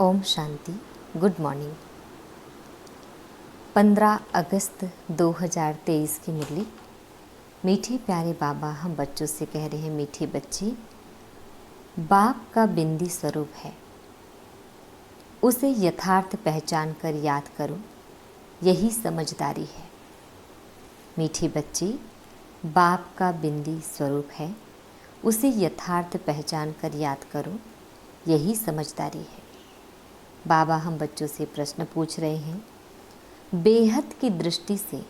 Om Shanti. Good morning. 15 अगस्त 2023 की मुरली। मीठे प्यारे बाबा हम बच्चों से कह रहे हैं, मीठे बच्चे, बाप का बिंदी स्वरूप है, उसे यथार्थ पहचान कर याद करो, यही समझदारी है। मीठे बच्चे, बाप का बिंदी स्वरूप है, उसे यथार्थ पहचान कर याद करो, यही समझदारी है। बाबा हम बच्चों से प्रश्न पूछ रहे हैं, बेहद की दृष्टि से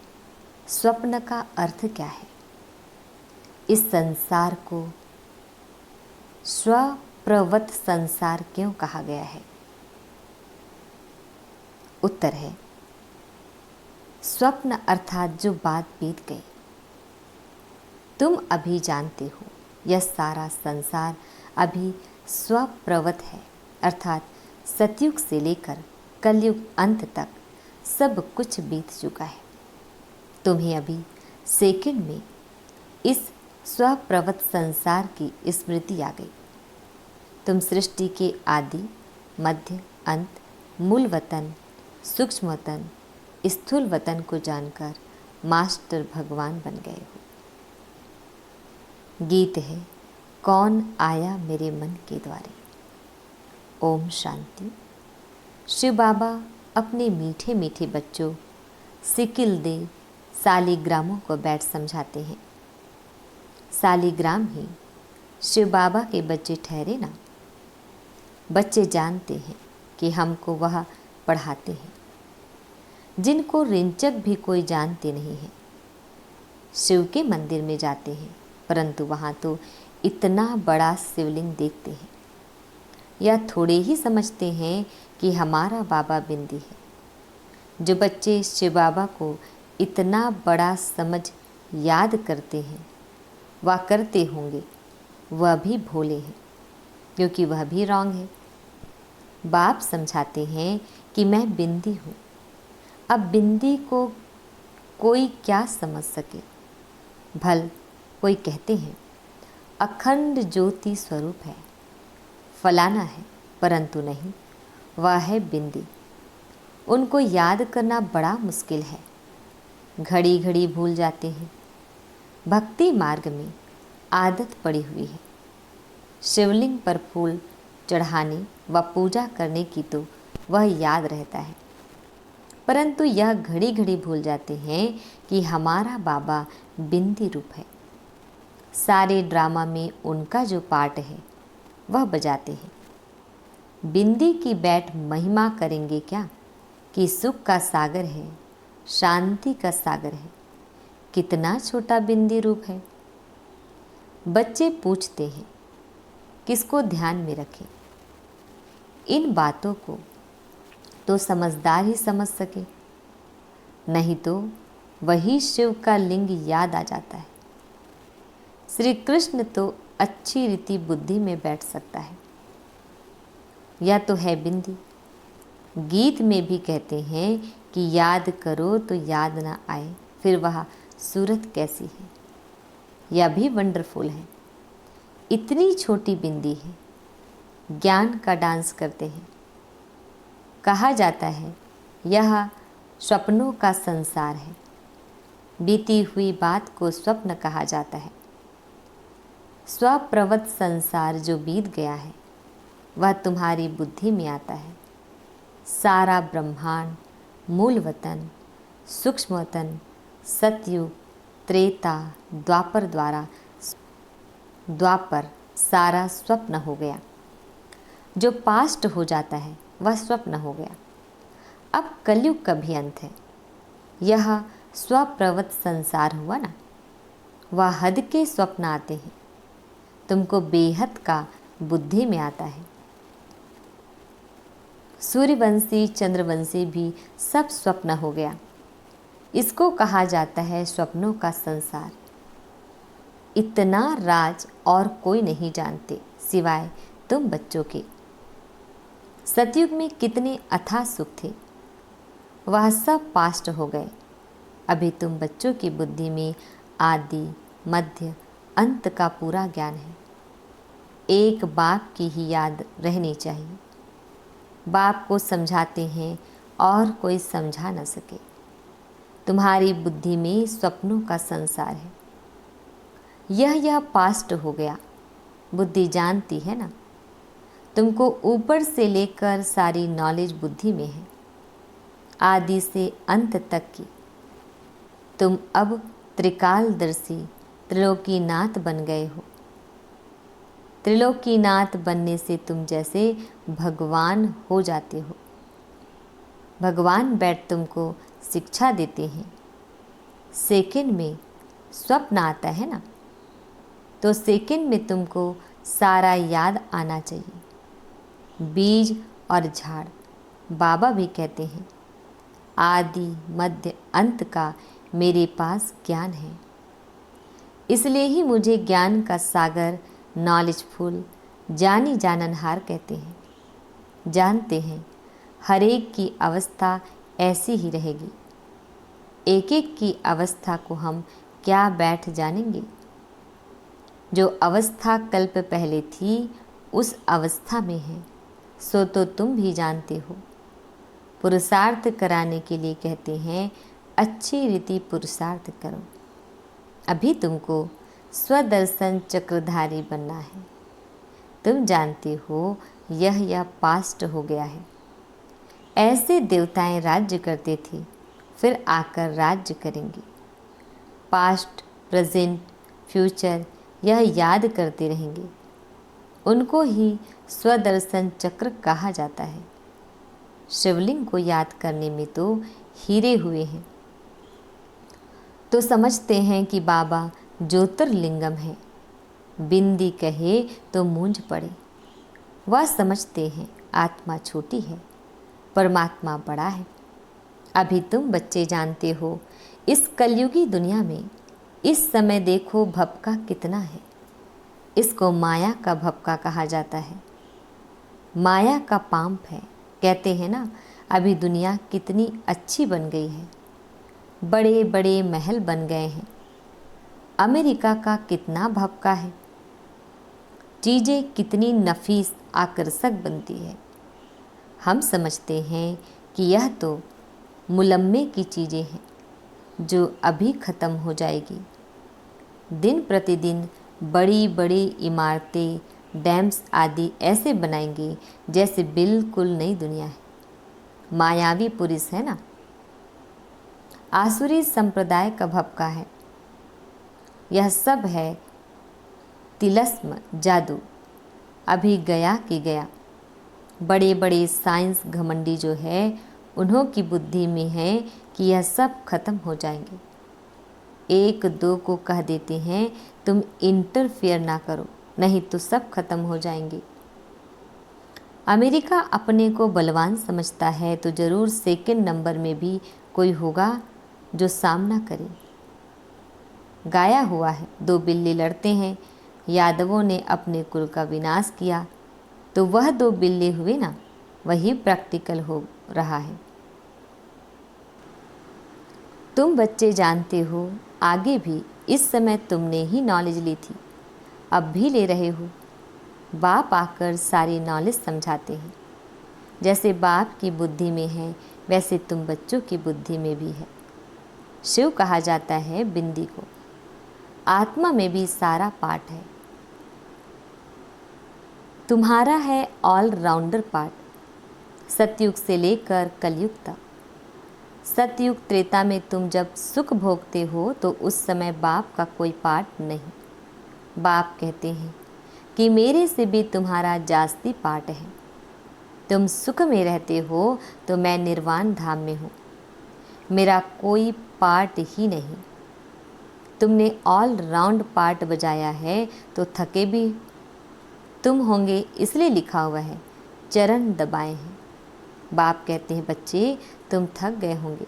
स्वप्न का अर्थ क्या है? इस संसार को स्वप्रवत संसार क्यों कहा गया है? उत्तर है, स्वप्न अर्थात जो बात बीत गई। तुम अभी जानते हो यह सारा संसार अभी स्वप्रवत है, अर्थात सतयुग से लेकर कलयुग अंत तक सब कुछ बीत चुका है। तुम्हें अभी सेकंड में इस स्वप्रवत संसार की स्मृति आ गई। तुम सृष्टि के आदि, मध्य, अंत, मूल वतन, सूक्ष्म वतन, स्थूल वतन को जानकर मास्टर भगवान बन गए हो। गीत है, कौन आया मेरे मन के द्वारे। ओम शांति। शिव बाबा अपने मीठे मीठे बच्चों सिकिल दे सालिग्रामों को बैठ समझाते हैं। सालिग्राम ही शिव बाबा के बच्चे ठहरे ना। बच्चे जानते हैं कि हमको वह पढ़ाते हैं, जिनको रिंचक भी कोई जानते नहीं है। शिव के मंदिर में जाते हैं, परंतु वहाँ तो इतना बड़ा शिवलिंग देखते हैं, या थोड़े ही समझते हैं कि हमारा बाबा बिंदी है। जो बच्चे शिव बाबा को इतना बड़ा समझ याद करते हैं, वह करते होंगे, वह भी भोले हैं, क्योंकि वह भी रॉन्ग है। बाप समझाते हैं कि मैं बिंदी हूँ। अब बिंदी को कोई क्या समझ सके? भल कोई कहते हैं अखंड ज्योति स्वरूप है, फलाना है, परंतु नहीं, वह है बिंदी। उनको याद करना बड़ा मुश्किल है, घड़ी घड़ी भूल जाते हैं। भक्ति मार्ग में आदत पड़ी हुई है, शिवलिंग पर फूल चढ़ाने व पूजा करने की तो वह याद रहता है, परंतु यह घड़ी घड़ी भूल जाते हैं कि हमारा बाबा बिंदी रूप है। सारे ड्रामा में उनका जो पार्ट है वह बजाते हैं। बिंदी की बैठ महिमा करेंगे क्या कि सुख का सागर है, शांति का सागर है। कितना छोटा बिंदी रूप है। बच्चे पूछते हैं, किसको ध्यान में रखें? इन बातों को तो समझदार ही समझ सके, नहीं तो वही शिव का लिंग याद आ जाता है। श्री कृष्ण तो अच्छी रीति बुद्धि में बैठ सकता है, या तो है बिंदी। गीत में भी कहते हैं कि याद करो तो याद ना आए, फिर वह सूरत कैसी है। यह भी वंडरफुल है। इतनी छोटी बिंदी है, ज्ञान का डांस करते हैं। कहा जाता है यह स्वप्नों का संसार है। बीती हुई बात को स्वप्न कहा जाता है। स्वप्रवत संसार जो बीत गया है वह तुम्हारी बुद्धि में आता है। सारा ब्रह्मांड, मूल वतन, सूक्ष्म वतन, सतयुग, त्रेता, द्वापर सारा स्वप्न हो गया। जो पास्ट हो जाता है वह स्वप्न हो गया। अब कलयुग का भी अंत है। यह स्वप्रवत संसार हुआ ना, वह हद के स्वप्न आते हैं। तुमको बेहद का बुद्धि में आता है। सूर्यवंशी, चंद्रवंशी भी सब स्वप्न हो गया। इसको कहा जाता है स्वप्नों का संसार। इतना राज और कोई नहीं जानते सिवाय तुम बच्चों के। सतयुग में कितने अथाह सुख थे, वह सब पास्ट हो गए। अभी तुम बच्चों की बुद्धि में आदि, मध्य, अंत का पूरा ज्ञान है। एक बाप की ही याद रहनी चाहिए। बाप को समझाते हैं और कोई समझा न सके। तुम्हारी बुद्धि में स्वप्नों का संसार है। यह पास्ट हो गया। बुद्धि जानती है ना, तुमको ऊपर से लेकर सारी नॉलेज बुद्धि में है, आदि से अंत तक की। तुम अब त्रिकालदर्शी त्रिलोकीनाथ बन गए हो। त्रिलोकीनाथ बनने से तुम जैसे भगवान हो जाते हो। भगवान बैठ तुमको शिक्षा देते हैं। सेकंड में स्वप्न आता है ना, तो सेकंड में तुमको सारा याद आना चाहिए। बीज और झाड़, बाबा भी कहते हैं, आदि मध्य अंत का मेरे पास ज्ञान है। इसलिए ही मुझे ज्ञान का सागर, नॉलेजफुल, जानी जाननहार कहते हैं। जानते हैं हर एक की अवस्था ऐसी ही रहेगी। एक एक की अवस्था को हम क्या बैठ जानेंगे। जो अवस्था कल्प पहले थी उस अवस्था में है, सो तो तुम भी जानते हो। पुरुषार्थ कराने के लिए कहते हैं, अच्छी रीति पुरुषार्थ करो। अभी तुमको स्वदर्शन चक्रधारी बनना है। तुम जानते हो यह पास्ट हो गया है। ऐसे देवताएं राज्य करते थे, फिर आकर राज्य करेंगे। पास्ट, प्रेजेंट, फ्यूचर यह याद करते रहेंगे। उनको ही स्वदर्शन चक्र कहा जाता है। शिवलिंग को याद करने में तो हीरे हुए हैं। तो समझते हैं कि बाबा ज्योतिर्लिंगम है। बिंदी कहे तो मूंझ पड़े। वह समझते हैं आत्मा छोटी है, परमात्मा बड़ा है। अभी तुम बच्चे जानते हो, इस कलयुगी दुनिया में इस समय देखो भपका कितना है। इसको माया का भपका कहा जाता है। माया का पांप है। कहते हैं ना, अभी दुनिया कितनी अच्छी बन गई है। बड़े बड़े महल बन गए हैं। अमेरिका का कितना भपका है। चीज़ें कितनी नफीस आकर्षक बनती है। हम समझते हैं कि यह तो मुलम्मे की चीज़ें हैं जो अभी ख़त्म हो जाएगी। दिन प्रतिदिन बड़ी बड़ी इमारतें, डैम्स आदि ऐसे बनाएंगे जैसे बिल्कुल नई दुनिया है। मायावी पुरुष है ना। आसुरी संप्रदाय का भपका है। यह सब है तिलस्म, जादू। अभी गया कि गया। बड़े बड़े साइंस घमंडी जो है, उन्हों की बुद्धि में है कि यह सब खत्म हो जाएंगे। एक दो को कह देते हैं, तुम इंटरफेयर ना करो, नहीं तो सब खत्म हो जाएंगे। अमेरिका अपने को बलवान समझता है, तो ज़रूर सेकंड नंबर में भी कोई होगा जो सामना करे। गाया हुआ है, दो बिल्ली लड़ते हैं। यादवों ने अपने कुल का विनाश किया, तो वह दो बिल्ली हुए ना, वही प्रैक्टिकल हो रहा है। तुम बच्चे जानते हो, आगे भी इस समय तुमने ही नॉलेज ली थी, अब भी ले रहे हो। बाप आकर सारी नॉलेज समझाते हैं। जैसे बाप की बुद्धि में है, वैसे तुम बच्चों की बुद्धि में भी है। शिव कहा जाता है बिंदी को। आत्मा में भी सारा पार्ट है। तुम्हारा है ऑल राउंडर पार्ट, सतयुग से लेकर कलयुग तक। सतयुग त्रेता में तुम जब सुख भोगते हो, तो उस समय बाप का कोई पार्ट नहीं। बाप कहते हैं कि मेरे से भी तुम्हारा जास्ती पार्ट है। तुम सुख में रहते हो, तो मैं निर्वाण धाम में हूँ। मेरा कोई पार्ट ही नहीं। तुमने ऑल राउंड पार्ट बजाया है, तो थके भी तुम होंगे, इसलिए लिखा हुआ है चरण दबाए हैं। बाप कहते हैं, बच्चे तुम थक गए होंगे।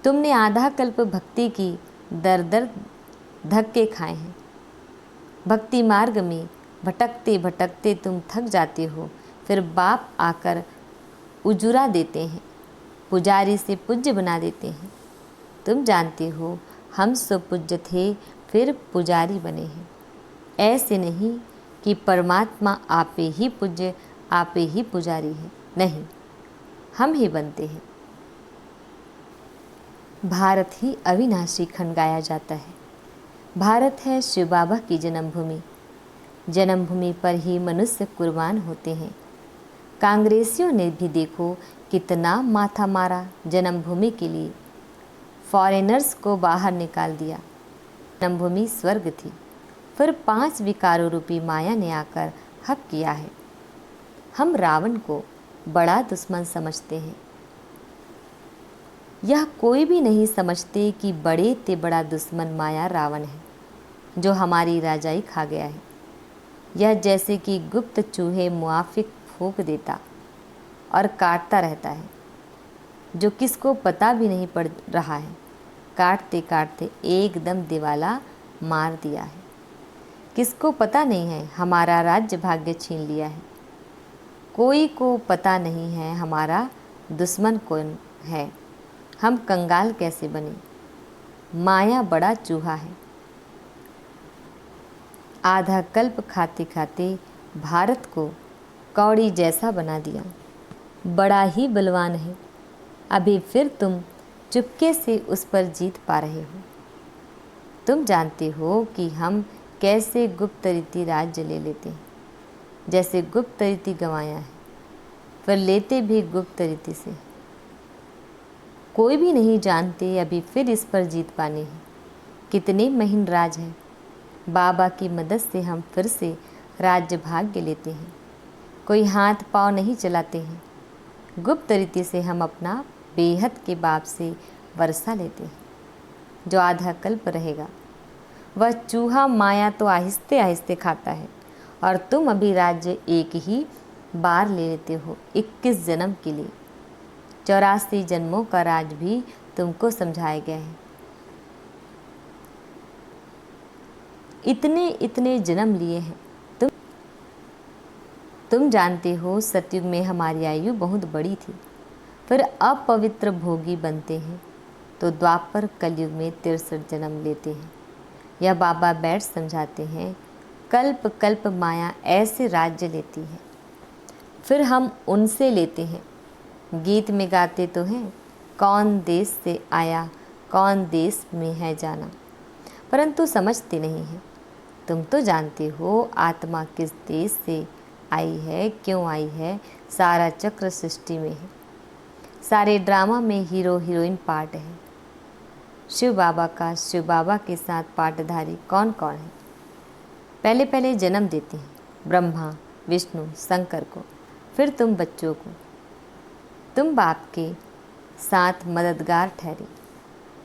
तुमने आधा कल्प भक्ति की दर दर धक्के खाए हैं। भक्ति मार्ग में भटकते भटकते तुम थक जाते हो। फिर बाप आकर उजुरा देते हैं, पुजारी से पूज्य बना देते हैं। तुम जानते हो, हम सब पूज्य थे, फिर पुजारी बने हैं। ऐसे नहीं कि परमात्मा आपे ही पूज्य, आपे ही पुजारी है। नहीं, हम ही बनते हैं। भारत ही अविनाशी खंड गाया जाता है। भारत है शिव बाबा की जन्मभूमि। जन्मभूमि पर ही मनुष्य कुर्बान होते हैं। कांग्रेसियों ने भी देखो कितना माथा मारा जन्मभूमि के लिए, फॉरेनर्स को बाहर निकाल दिया। जन्मभूमि स्वर्ग थी, फिर 5 विकारों रूपी माया ने आकर हक किया है। हम रावण को बड़ा दुश्मन समझते हैं। यह कोई भी नहीं समझते कि बड़े ते बड़ा दुश्मन माया रावण है, जो हमारी राजाई खा गया है। यह जैसे कि गुप्त चूहे मुआफिक फूंक देता और काटता रहता है, जो किसको पता भी नहीं पड़ रहा है। काटते काटते एकदम दिवाला मार दिया है। किसको पता नहीं है हमारा राज्य भाग्य छीन लिया है। कोई को पता नहीं है हमारा दुश्मन कौन है, हम कंगाल कैसे बने। माया बड़ा चूहा है। आधा कल्प खाते खाते भारत को कौड़ी जैसा बना दिया। बड़ा ही बलवान है। अभी फिर तुम चुपके से उस पर जीत पा रहे हो। तुम जानते हो कि हम कैसे गुप्त रीति राज्य ले लेते हैं, जैसे गुप्त रीति गंवाया है, पर लेते भी गुप्त रीति से। कोई भी नहीं जानते अभी फिर इस पर जीत पानी है। कितने महीन राज है। बाबा की मदद से हम फिर से राज्य भाग्य लेते हैं। कोई हाथ पाँव नहीं चलाते हैं। गुप्त रीति से हम अपना बेहद के बाप से वर्षा लेते हैं, जो आधा कल्प रहेगा। वह चूहा माया तो आहिस्ते आहिस्ते खाता है, और तुम अभी राज्य एक ही बार ले लेते हो 21 जन्म के लिए। 84 जन्मों का राज भी तुमको समझाया गया है। इतने इतने जन्म लिए हैं। तुम जानते हो सतयुग में हमारी आयु बहुत बड़ी थी, फिर अपवित्र भोगी बनते हैं तो द्वापर कलयुग में 63 जन्म लेते हैं। यह बाबा बैठ समझाते हैं। कल्प कल्प माया ऐसे राज्य लेती है, फिर हम उनसे लेते हैं। गीत में गाते तो हैं, कौन देश से आया कौन देश में है जाना, परंतु समझते नहीं हैं। तुम तो जानते हो आत्मा किस देश से आई है, क्यों आई है। सारा चक्र सृष्टि में है। सारे ड्रामा में हीरो हीरोइन पार्ट है। शिव बाबा का शिव बाबा के साथ पार्टधारी कौन कौन है। पहले पहले जन्म देते हैं ब्रह्मा विष्णु शंकर को, फिर तुम बच्चों को। तुम बाप के साथ मददगार ठहरे।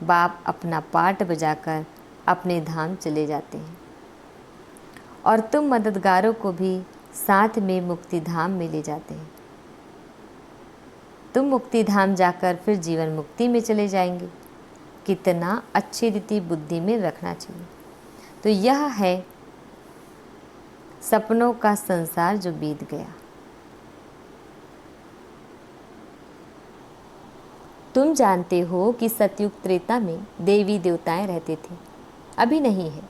बाप अपना पार्ट बजाकर अपने धाम चले जाते हैं, और तुम मददगारों को भी साथ में मुक्ति धाम में ले जाते हैं। तुम मुक्ति धाम जाकर फिर जीवन मुक्ति में चले जाएंगे। कितना अच्छी रीति बुद्धि में रखना चाहिए। तो यह है सपनों का संसार जो बीत गया। तुम जानते हो कि सतयुग त्रेता में देवी देवताएं रहते थे, अभी नहीं है।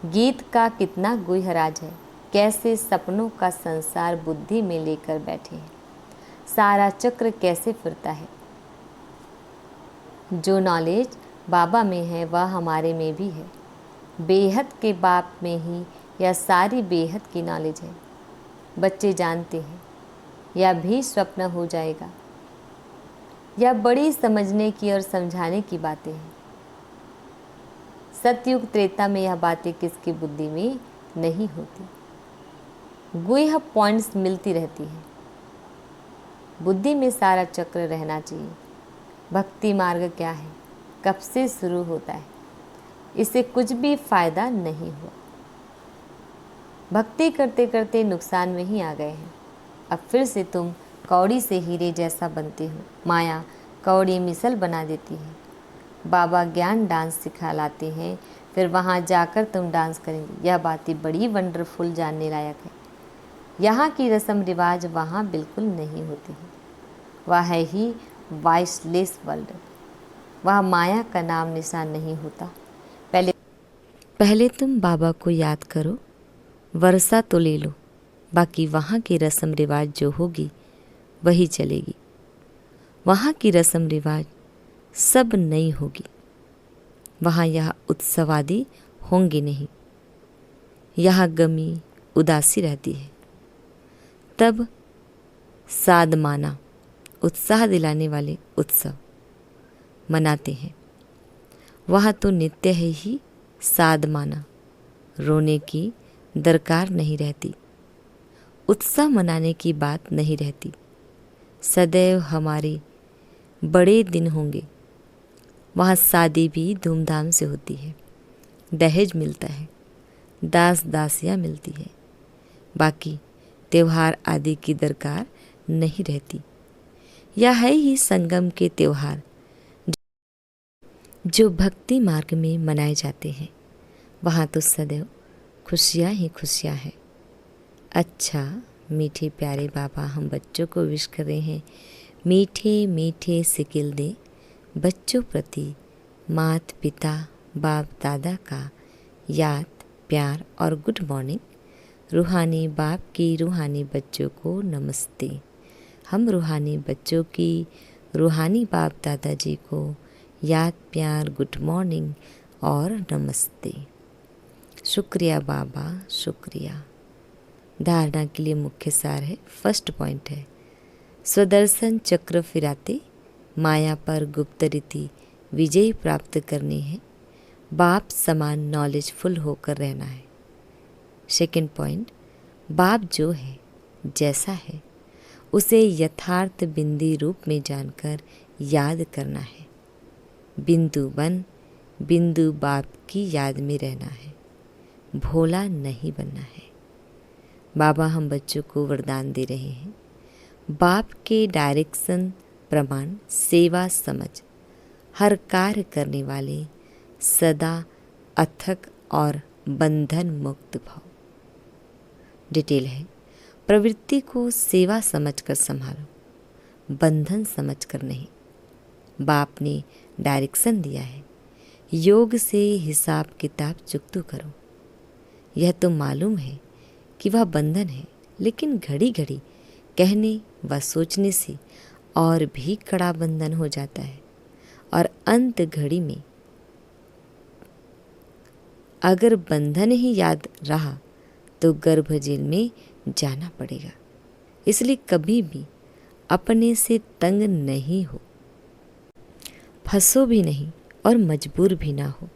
गीत का कितना गुह्यराज है। कैसे सपनों का संसार बुद्धि में लेकर बैठे हैं। सारा चक्र कैसे फिरता है। जो नॉलेज बाबा में है वह हमारे में भी है। बेहद के बाप में ही यह सारी बेहद की नॉलेज है। बच्चे जानते हैं यह भी स्वप्न हो जाएगा। यह बड़ी समझने की और समझाने की बातें हैं। सतयुग त्रेता में यह बातें किसकी बुद्धि में नहीं होती। गुह्य पॉइंट्स मिलती रहती है। बुद्धि में सारा चक्र रहना चाहिए। भक्ति मार्ग क्या है, कब से शुरू होता है, इससे कुछ भी फायदा नहीं हुआ। भक्ति करते करते नुकसान में ही आ गए हैं। अब फिर से तुम कौड़ी से हीरे जैसा बनते हो। माया कौड़ी मिसल बना देती है। बाबा ज्ञान डांस सिखा लाते हैं, फिर वहाँ जाकर तुम डांस करेंगे। यह बातें बड़ी वंडरफुल, जानने लायक है। यहाँ की रस्म रिवाज वहाँ बिल्कुल नहीं होती है। वह है ही वाइसलेस वर्ल्ड। वह माया का नाम निशान नहीं होता। पहले तुम बाबा को याद करो, वर्षा तो ले लो, बाकी वहाँ की रस्म रिवाज जो होगी वही चलेगी। वहाँ की रस्म रिवाज सब नई होगी। वहाँ यह उत्सव आदि होंगे नहीं। यहाँ गमी उदासी रहती है। तब सादमाना उत्साह दिलाने वाले उत्सव मनाते हैं। वहाँ तो नित्य है ही सादमाना, रोने की दरकार नहीं रहती, उत्साह मनाने की बात नहीं रहती। सदैव हमारे बड़े दिन होंगे। वहाँ शादी भी धूमधाम से होती है, दहेज मिलता है, दास दासियाँ मिलती है, बाकी त्योहार आदि की दरकार नहीं रहती। यह है ही संगम के त्योहार जो भक्ति मार्ग में मनाए जाते हैं। वहाँ तो सदैव खुशियाँ ही खुशियाँ हैं। अच्छा मीठे प्यारे बाबा हम बच्चों को विश कर रहे हैं, मीठे मीठे सिकिल दे बच्चों प्रति मात पिता बाप दादा का याद प्यार और गुड मॉर्निंग। रूहानी बाप की रूहानी बच्चों को नमस्ते। हम रूहानी बच्चों की रूहानी बाप दादाजी को याद प्यार गुड मॉर्निंग और नमस्ते। शुक्रिया बाबा शुक्रिया। धारणा के लिए मुख्य सार है, फर्स्ट पॉइंट है, स्वदर्शन चक्र फिराते माया पर गुप्त रीति विजय प्राप्त करनी है। बाप समान नॉलेजफुल होकर रहना है। सेकंड पॉइंट, बाप जो है जैसा है उसे यथार्थ बिंदी रूप में जानकर याद करना है। बिंदु बन बिंदु बाप की याद में रहना है, भोला नहीं बनना है। बाबा हम बच्चों को वरदान दे रहे हैं, बाप के डायरेक्शन प्रमाण सेवा समझ हर कार्य करने वाले सदा अथक और बंधन मुक्त भाव। डिटेल है, प्रवृत्ति को सेवा समझकर संभालो, बंधन समझकर नहीं। बाप ने डायरेक्शन दिया है, योग से हिसाब किताब चुकतू करो। यह तो मालूम है कि वह बंधन है, लेकिन घड़ी घड़ी कहने व सोचने से और भी कड़ा बंधन हो जाता है और अंत घड़ी में अगर बंधन ही याद रहा तो गर्भ जेल में जाना पड़ेगा। इसलिए कभी भी अपने से तंग नहीं हो, फंसो भी नहीं और मजबूर भी ना हो।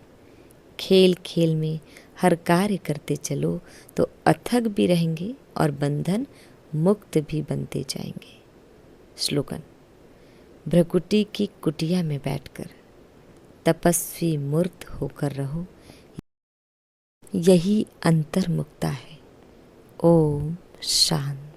खेल खेल में हर कार्य करते चलो तो अथक भी रहेंगे और बंधन मुक्त भी बनते जाएंगे। श्लोकन, भ्रकुटी की कुटिया में बैठकर तपस्वी मूर्त होकर रहो, यही अंतर्मुक्ता है। ओम शांति।